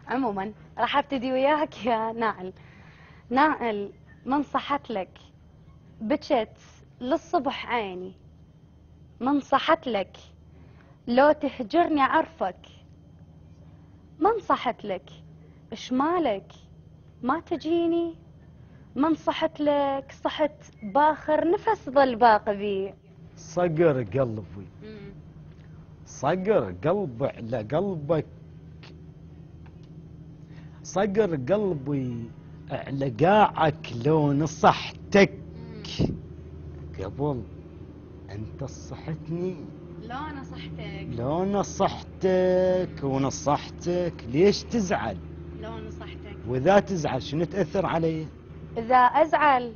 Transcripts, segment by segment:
عموما راح ابتدي وياك يا نائل. نائل، من صحت لك بكت للصبح عيني، من صحت لك لو تهجرني عرفك، من صحت لك اش مالك ما تجيني، من صحت لك صحت باخر نفس ظل باقي بي. صقر قلبي، صقر قلبي على قلبك، صقر قلبي على قاعك لو نصحتك قبل انت صحتني. لو نصحتك، لو نصحتك ونصحتك ليش تزعل؟ لو نصحتك واذا تزعل شنو تأثر علي؟ اذا ازعل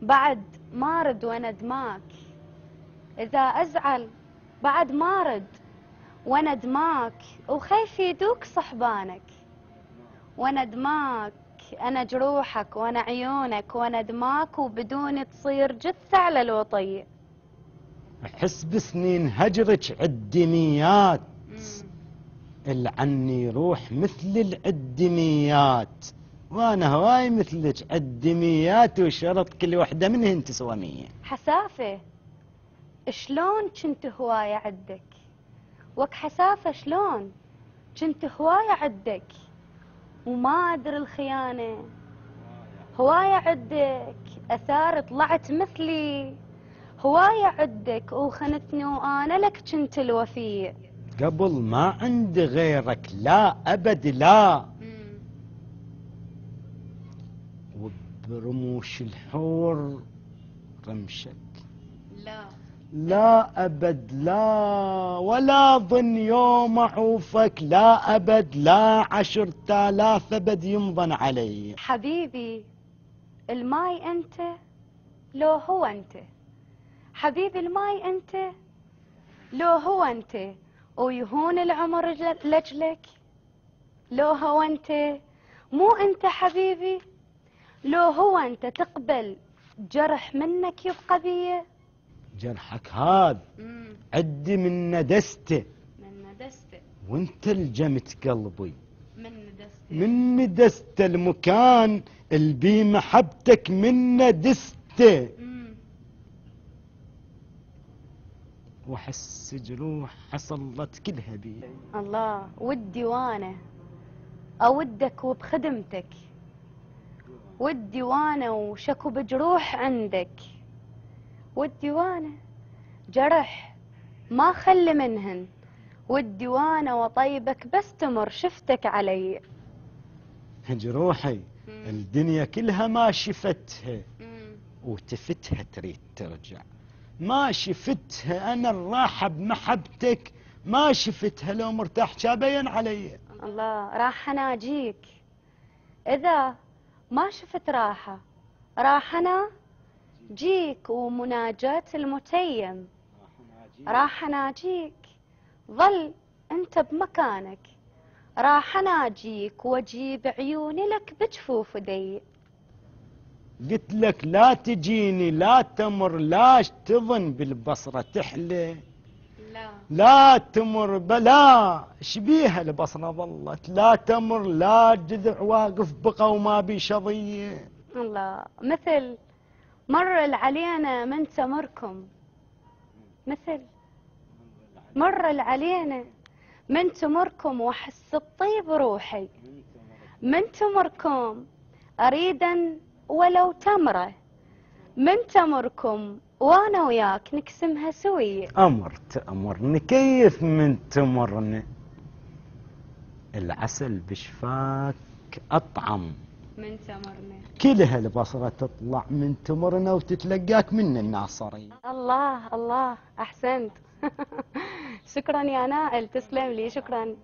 بعد ما ارد وانا دماك، اذا ازعل بعد ما ارد وانا دماك، وخيف يدوك صحبانك، وانا دماك انا جروحك وانا عيونك وانا دماك، وبدوني تصير جثة على الوطي. احس بسنين هجرك عالدميات، العني روح مثل العدميات، وانا هواي مثلك عالدميات، وشرط كل وحده منهن تسوى 100. حسافة شلون كنت هواية عدك، وك حسافة شلون كنت هواية عدك، وما ادري الخيانة هواية عدك، اثار طلعت مثلي هواية عدك، وخنتني وانا لك كنت الوفي. قبل ما عندي غيرك لا ابد لا، وبرموش الحور رمشك لا لا ابد لا، ولا ظن يوم اعوفك لا ابد لا، 10,000 ابد يمضن علي. حبيبي الماي انت لو هو انت، حبيبي الماي انت لو هو انت، ويهون العمر لجلك لو هو انت، مو انت حبيبي لو هو انت تقبل جرح منك يبقى بيه. جرحك هذا عدي من ندسته، من ندسته وانت الجمت قلبي من ندسته، من ندسته المكان البي محبتك من ندسته، واحس جروح حصلت كلها بي. الله ودي وانا اودك وبخدمتك، ودي وانا وشكو بجروح عندك، ودي وانا جرح ما خلي منهن، ودي وانا وطيبك بس تمر شفتك علي. جروحي الدنيا كلها ما شفتها، وتفتها تريد ترجع، ما شفتها انا الراحة بمحبتك، ما شفتها لو مرتاح شابين علي. الله راح اناجيك اذا ما شفت راحة، راح انا جيك ومناجاة المتيم، راح اناجيك ظل انت بمكانك، راح اناجيك واجيب عيوني لك بجفوف دي. قلت لك لا تجيني لا تمر، لا تظن بالبصرة تحلى، لا تمر بلا شبيها البصرة ظلت لا تمر، لا جذع واقف بقى وما بي شظية. الله مثل مر علينا من تمركم، مثل مر علينا من تمركم، واحس بطيب روحي من تمركم، اريدا ولو تمره من تمركم، وانا وياك نقسمها سوية. امر تأمرني كيف من تمرني، العسل بشفاك اطعم من تمرنا كلها البصرة تطلع من تمرنا وتتلقاك من الناصري. الله الله احسنت. شكرا يا نائل، تسلم لي، شكرا.